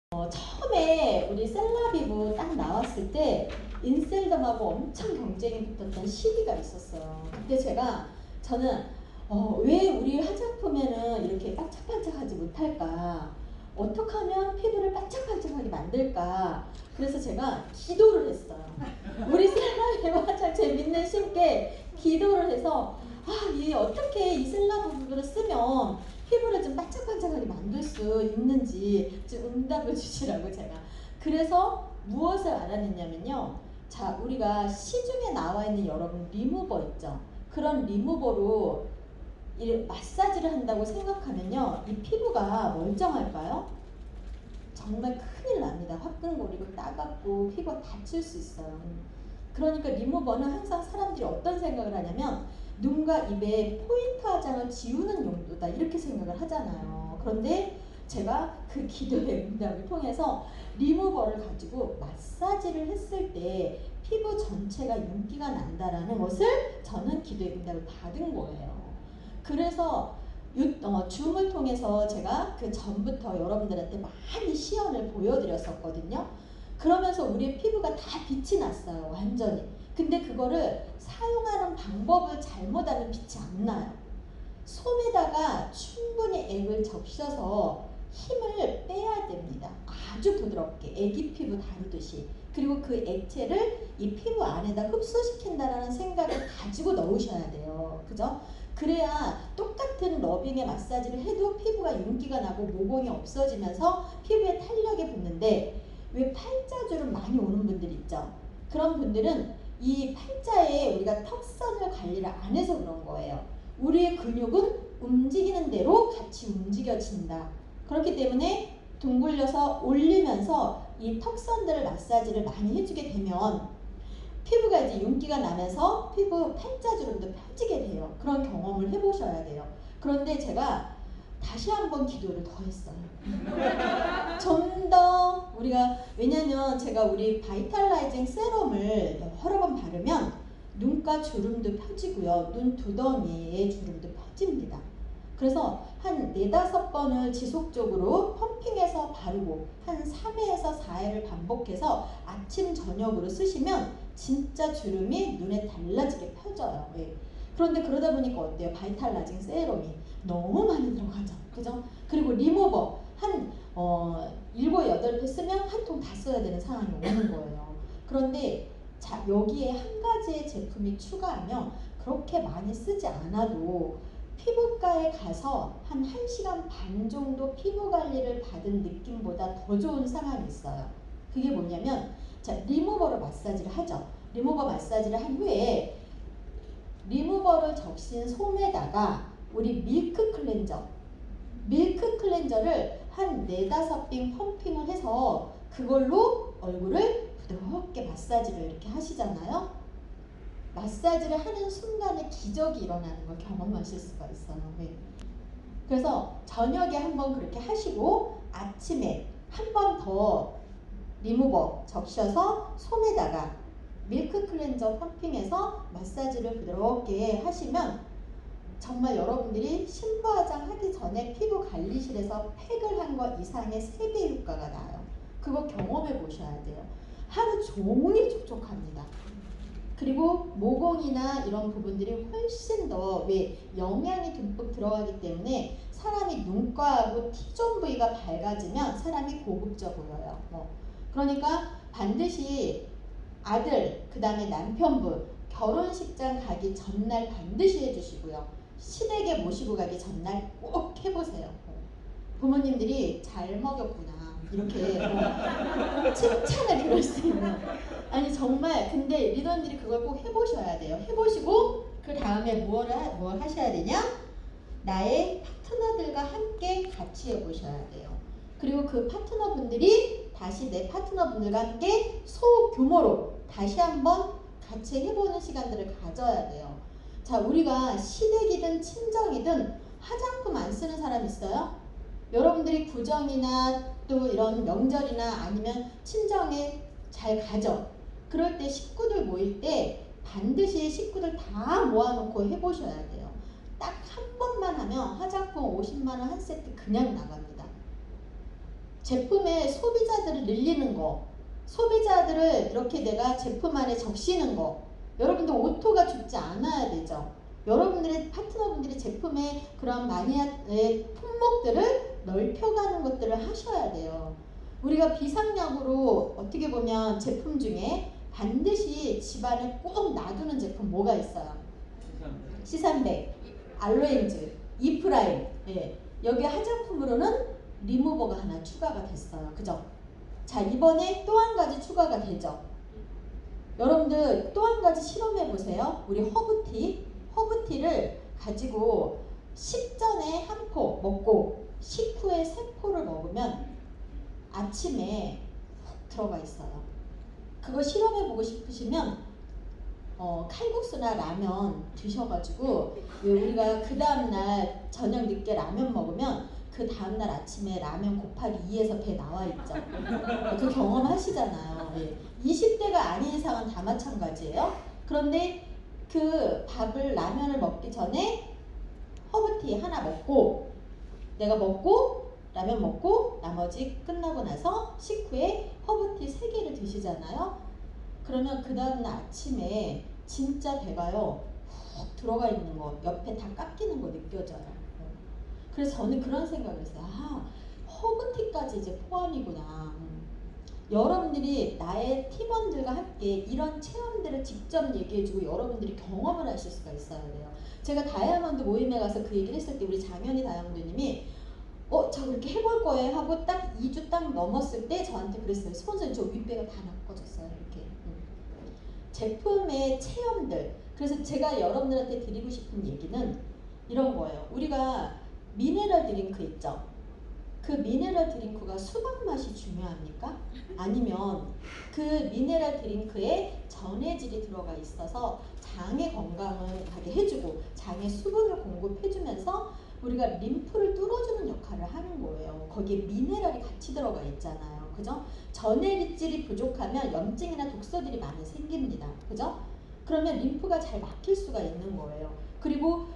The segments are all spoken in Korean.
처음에 우리 셀라비브 딱 나왔을 때 인셀덤하고 엄청 경쟁이 붙었던 시기가 있었어요. 그때 저는 왜 우리 화장품에는 이렇게 반짝반짝하지 못할까? 어떻게 하면 피부를 반짝반짝하게 만들까? 그래서 제가 기도를 했어요. 우리 셀라비브 화장 재밌는 쉽게 기도를 해서 이 어떻게 이 셀라비브를 쓰면 피부를 좀 반짝반짝하게 만들 수 있는지 좀 응답을 주시라고 제가. 그래서 무엇을 알아냈냐면요. 자, 우리가 시중에 나와 있는 여러분 리무버 있죠. 그런 리무버로 마사지를 한다고 생각하면요. 이 피부가 멀쩡할까요? 정말 큰일 납니다. 화끈거리고 따갑고 피부가 다칠 수 있어요. 그러니까 리무버는 항상 사람들이 어떤 생각을 하냐면 눈과 입에 포인트 화장을 지우는 용도다 이렇게 생각을 하잖아요. 그런데 제가 그 기도의 응답을 통해서 리무버를 가지고 마사지를 했을 때 피부 전체가 윤기가 난다라는 것을 저는 기도의 응답을 받은 거예요. 그래서 줌을 통해서 제가 그 전부터 여러분들한테 많이 시연을 보여드렸었거든요. 그러면서 우리의 피부가 다 빛이 났어요. 완전히. 근데 그거를 사용하는 방법을 잘못하면 빛이 안 나요. 솜에다가 충분히 액을 적셔서 힘을 빼야 됩니다. 아주 부드럽게 애기 피부 다루듯이. 그리고 그 액체를 이 피부 안에다 흡수시킨다라는 생각을 가지고 넣으셔야 돼요. 그죠? 그래야 똑같은 러빙의 마사지를 해도 피부가 윤기가 나고 모공이 없어지면서 피부에 탄력이 붙는데 왜 팔자주름 많이 오는 분들 있죠? 그런 분들은 이 팔자에 우리가 턱선을 관리를 안 해서 그런 거예요. 우리의 근육은 움직이는 대로 같이 움직여진다. 그렇기 때문에 둥글려서 올리면서 이 턱선들을 마사지를 많이 해주게 되면 피부가 이제 윤기가 나면서 피부 팔자주름도 펴지게 돼요. 그런 경험을 해보셔야 돼요. 그런데 제가 다시 한번 기도를 더 했어요. 좀 더 우리가 왜냐면 제가 우리 바이탈라이징 세럼을 여러 번 바르면 눈가 주름도 펴지고요. 눈 두덩이에 주름도 펴집니다. 그래서 한 4-5번을 지속적으로 펌핑해서 바르고 한 3회에서 4회를 반복해서 아침 저녁으로 쓰시면 진짜 주름이 눈에 달라지게 펴져요. 네. 그런데 그러다 보니까 어때요? 바이탈라징 세럼이 너무 많이 들어가죠. 그죠? 그리고 리무버 한 7, 8회 쓰면 한 통 다 써야 되는 상황이 오는 거예요. 그런데 자, 여기에 한 가지의 제품이 추가하면 그렇게 많이 쓰지 않아도 피부과에 가서 한 1시간 반 정도 피부 관리를 받은 느낌보다 더 좋은 상황이 있어요. 그게 뭐냐면 자, 리무버로 마사지를 하죠. 리무버 마사지를 한 후에 리무버를 적신 솜에다가 우리 밀크 클렌저를 한 4-5빙 펌핑을 해서 그걸로 얼굴을 부드럽게 마사지를 이렇게 하시잖아요. 마사지를 하는 순간에 기적이 일어나는 걸 경험하실 수가 있어요. 네. 그래서 저녁에 한번 그렇게 하시고 아침에 한 번 더 리무버 적셔서 솜에다가 밀크 클렌저 펌핑해서 마사지를 부드럽게 하시면 정말 여러분들이 신부 화장 하기 전에 피부 관리실에서 팩을 한 것 이상의 3배 효과가 나요. 그거 경험해 보셔야 돼요. 하루 종일 촉촉합니다. 그리고 모공이나 이런 부분들이 훨씬 더 왜 영양이 듬뿍 들어가기 때문에 사람이 눈가하고 T존 부위가 밝아지면 사람이 고급져 보여요. 그러니까 반드시 아들, 그 다음에 남편분 결혼식장 가기 전날 반드시 해주시고요. 시댁에 모시고 가기 전날 꼭 해보세요. 부모님들이 잘 먹였구나 이렇게 칭찬을 들을 수 있는 아니 정말 근데 리더님들이 그걸 꼭 해보셔야 돼요. 해보시고 그 다음에 뭘 하셔야 되냐? 나의 파트너들과 함께 같이 해보셔야 돼요. 그리고 그 파트너분들이 다시 내 파트너분들과 함께 소규모로 다시 한번 같이 해보는 시간들을 가져야 돼요. 자, 우리가 시댁이든 친정이든 화장품 안 쓰는 사람 있어요? 여러분들이 구정이나 또 이런 명절이나 아니면 친정에 잘 가죠. 그럴 때 식구들 모일 때 반드시 식구들 다 모아놓고 해보셔야 돼요. 딱 한 번만 하면 화장품 50만원 한 세트 그냥 나갑니다. 제품의 소비자들을 늘리는 거, 소비자들을 이렇게 내가 제품 안에 적시는 거. 여러분들 오토가 죽지 않아야 되죠. 여러분들의 파트너분들이 제품의 그런 마니아의 품목들을 넓혀가는 것들을 하셔야 돼요. 우리가 비상약으로 어떻게 보면 제품 중에 반드시 집안에 꼭 놔두는 제품 뭐가 있어요? 시산백, 알로엔즈, 이프라임. 예. 여기 화장품으로는 리무버가 하나 추가가 됐어요. 그죠? 자, 이번에 또 한 가지 추가가 되죠. 여러분들 또 한 가지 실험해 보세요. 우리 허브티를 가지고 식전에 한 포 먹고 식후에 3포를 먹으면 아침에 훅 들어가 있어요. 그거 실험해 보고 싶으시면 칼국수나 라면 드셔가지고 우리가 그 다음날 저녁 늦게 라면 먹으면 그 다음날 아침에 라면 곱하기 2에서 배 나와 있죠. 그 경험하시잖아요. 예. 20대가 아닌 이상은 다 마찬가지예요. 그런데 그 라면을 먹기 전에 허브티 하나 먹고 내가 먹고 라면 먹고 나머지 끝나고 나서 식후에 허브티 3개를 드시잖아요. 그러면 그 다음날 아침에 진짜 배가요 훅 들어가 있는 거 옆에 다 깎이는 거 느껴져요. 그래서 저는 그런 생각을 했어요. 아, 허브티까지 이제 포함이구나. 여러분들이 나의 팀원들과 함께 이런 체험들을 직접 얘기해주고 여러분들이 경험을 하실 수가 있어야 돼요. 제가 다이아몬드 모임에 가서 그 얘기를 했을 때 우리 장현희 다이아몬드님이 저 그렇게 해볼 거예요 하고 딱 2주 딱 넘었을 때 저한테 그랬어요. 스폰서님 저 윗배가 다 나빠졌어요. 이렇게. 제품의 체험들. 그래서 제가 여러분들한테 드리고 싶은 얘기는 이런 거예요. 우리가 미네랄 드링크 있죠? 그 미네랄 드링크가 수박 맛이 중요합니까? 아니면 그 미네랄 드링크에 전해질이 들어가 있어서 장의 건강을 하게 해주고 장의 수분을 공급해주면서 우리가 림프를 뚫어주는 역할을 하는 거예요. 거기에 미네랄이 같이 들어가 있잖아요. 그죠? 전해질이 부족하면 염증이나 독소들이 많이 생깁니다. 그죠? 그러면 림프가 잘 막힐 수가 있는 거예요. 그리고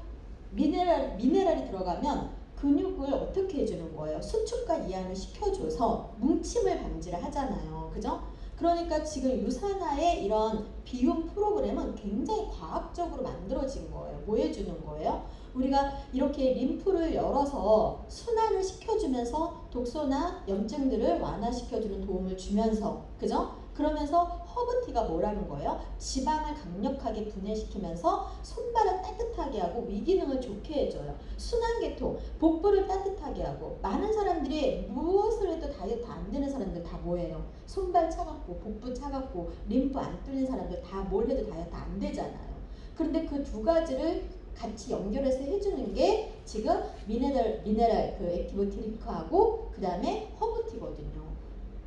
미네랄이 들어가면 근육을 어떻게 해주는 거예요? 수축과 이완을 시켜줘서 뭉침을 방지를 하잖아요. 그죠? 그러니까 지금 유산화의 이런 비움 프로그램은 굉장히 과학적으로 만들어진 거예요. 뭐 해주는 거예요? 우리가 이렇게 림프를 열어서 순환을 시켜주면서 독소나 염증들을 완화시켜주는 도움을 주면서, 그죠? 그러면서 허브티가 뭐라는 거예요? 지방을 강력하게 분해시키면서 손발을 따뜻하게 하고 위기능을 좋게 해줘요. 순환계통, 복부를 따뜻하게 하고. 많은 사람들이 무엇을 해도 다이어트 안 되는 사람들 다 뭐예요? 손발 차갑고 복부 차갑고 림프 안 뚫린 사람들 다 뭘 해도 다이어트 안 되잖아요. 그런데 그 두 가지를 같이 연결해서 해주는 게 지금 미네랄 그 액티브 드링크하고 그 다음에 허브티거든요.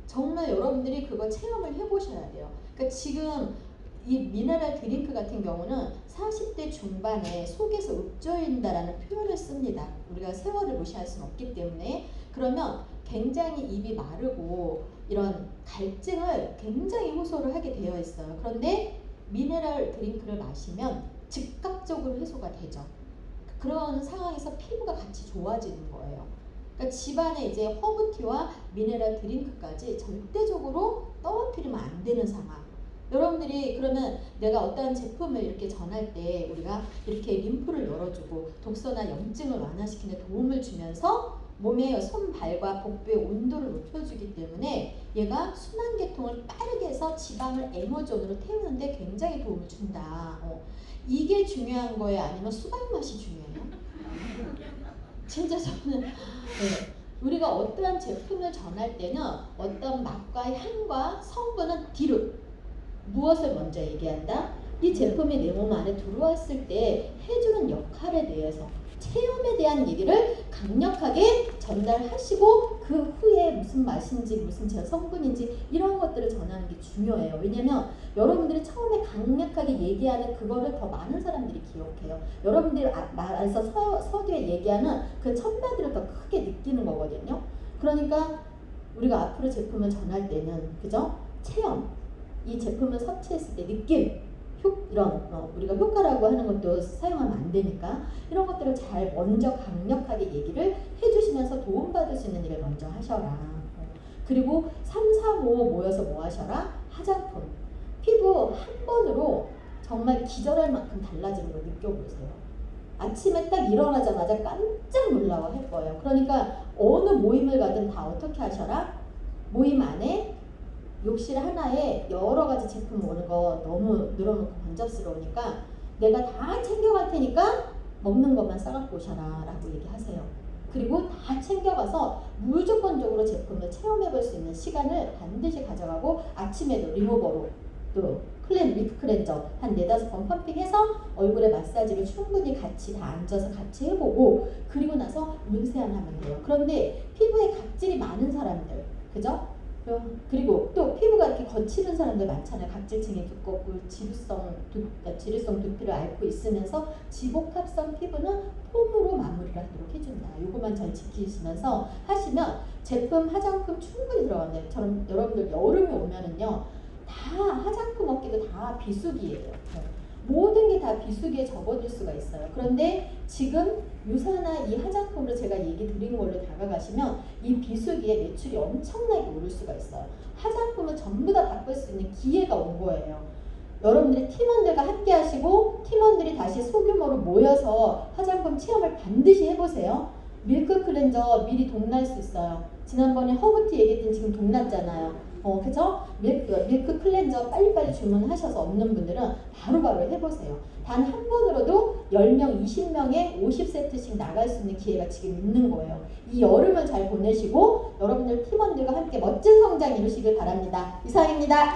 정말 여러분들이 그거 체험을 해보셔야 돼요. 그러니까 지금 이 미네랄 드링크 같은 경우는 40대 중반에 속에서 읊조인다라는 표현을 씁니다. 우리가 세월을 무시할 수는 없기 때문에. 그러면 굉장히 입이 마르고 이런 갈증을 굉장히 호소를 하게 되어 있어요. 그런데 미네랄 드링크를 마시면 즉각적으로 해소가 되죠. 그런 상황에서 피부가 같이 좋아지는 거예요. 그러니까 집안에 이제 허브티와 미네랄 드링크까지 절대적으로 떨어뜨리면 안 되는 상황. 여러분들이 그러면 내가 어떤 제품을 이렇게 전할 때 우리가 이렇게 림프를 열어주고 독소나 염증을 완화시키는 도움을 주면서 몸의 손발과 복부의 온도를 높여주기 때문에 얘가 순환계통을 빠르게 해서 지방을 에너존으로 태우는데 굉장히 도움을 준다. 이게 중요한 거예요? 아니면 수박 맛이 중요해요? 진짜 저는 우리가 어떠한 제품을 전할 때는 어떤 맛과 향과 성분은 뒤로 무엇을 먼저 얘기한다? 이 제품이 내 몸 안에 들어왔을 때 해주는 역할에 대해서 체험에 대한 얘기를 강력하게 전달하시고 그 후에 무슨 맛인지 무슨 성분인지 이런 것들을 전하는 게 중요해요. 왜냐면 여러분들이 처음에 강력하게 얘기하는 그거를 더 많은 사람들이 기억해요. 여러분들이 말에서 서두에 얘기하는 그 첫마디를 더 크게 느끼는 거거든요. 그러니까 우리가 앞으로 제품을 전할 때는 그죠? 체험, 이 제품을 섭취했을 때 느낌, 이런 우리가 효과라고 하는 것도 사용하면 안 되니까 이런 것들을 잘 먼저 강력하게 얘기를 해주시면서 도움받을 수 있는 일을 먼저 하셔라. 그리고 3, 4, 5 모여서 뭐 하셔라? 화장품. 피부 한 번으로 정말 기절할 만큼 달라지는 걸 느껴보세요. 아침에 딱 일어나자마자 깜짝 놀라워할 거예요. 그러니까 어느 모임을 가든 다 어떻게 하셔라? 모임 안에 욕실 하나에 여러 가지 제품 오는 거 너무 늘어놓고 번잡스러우니까 내가 다 챙겨갈 테니까 먹는 것만 싸갖고 오셔라 라고 얘기하세요. 그리고 다 챙겨가서 무조건적으로 제품을 체험해볼 수 있는 시간을 반드시 가져가고 아침에도 리무버로 또 밀크 클렌저 한 4-5번 펌핑해서 얼굴에 마사지를 충분히 같이 다 앉아서 같이 해보고 그리고 나서 문세안하면 돼요. 그런데 피부에 각질이 많은 사람들, 그죠? 그리고 또 피부가 이렇게 거칠은 사람들 많잖아요. 각질층이 두껍고 지루성 두피를 앓고 있으면서 지복합성 피부는 폼으로 마무리를 하도록 해준다. 요것만 잘 지키시면서 하시면 제품, 화장품 충분히 들어간대요. 저는 여러분들 여름에 오면은요. 다 화장품 업계도 다 비수기예요. 모든 게 다 비수기에 접어들 수가 있어요. 그런데 지금 유사나 이 화장품으로 제가 얘기 드린 걸로 다가가시면 이 비수기에 매출이 엄청나게 오를 수가 있어요. 화장품을 전부 다 바꿀 수 있는 기회가 온 거예요. 여러분들이 팀원들과 함께 하시고 팀원들이 다시 소규모로 모여서 화장품 체험을 반드시 해보세요. 밀크 클렌저 미리 동날 수 있어요. 지난번에 허브티 얘기했더니 지금 동났잖아요. 그죠? 밀크 클렌저 빨리빨리 주문하셔서 없는 분들은 바로바로 해보세요. 단 한 번으로도 10명, 20명에 50세트씩 나갈 수 있는 기회가 지금 있는 거예요. 이 여름을 잘 보내시고 여러분들 팀원들과 함께 멋진 성장 이루시길 바랍니다. 이상입니다.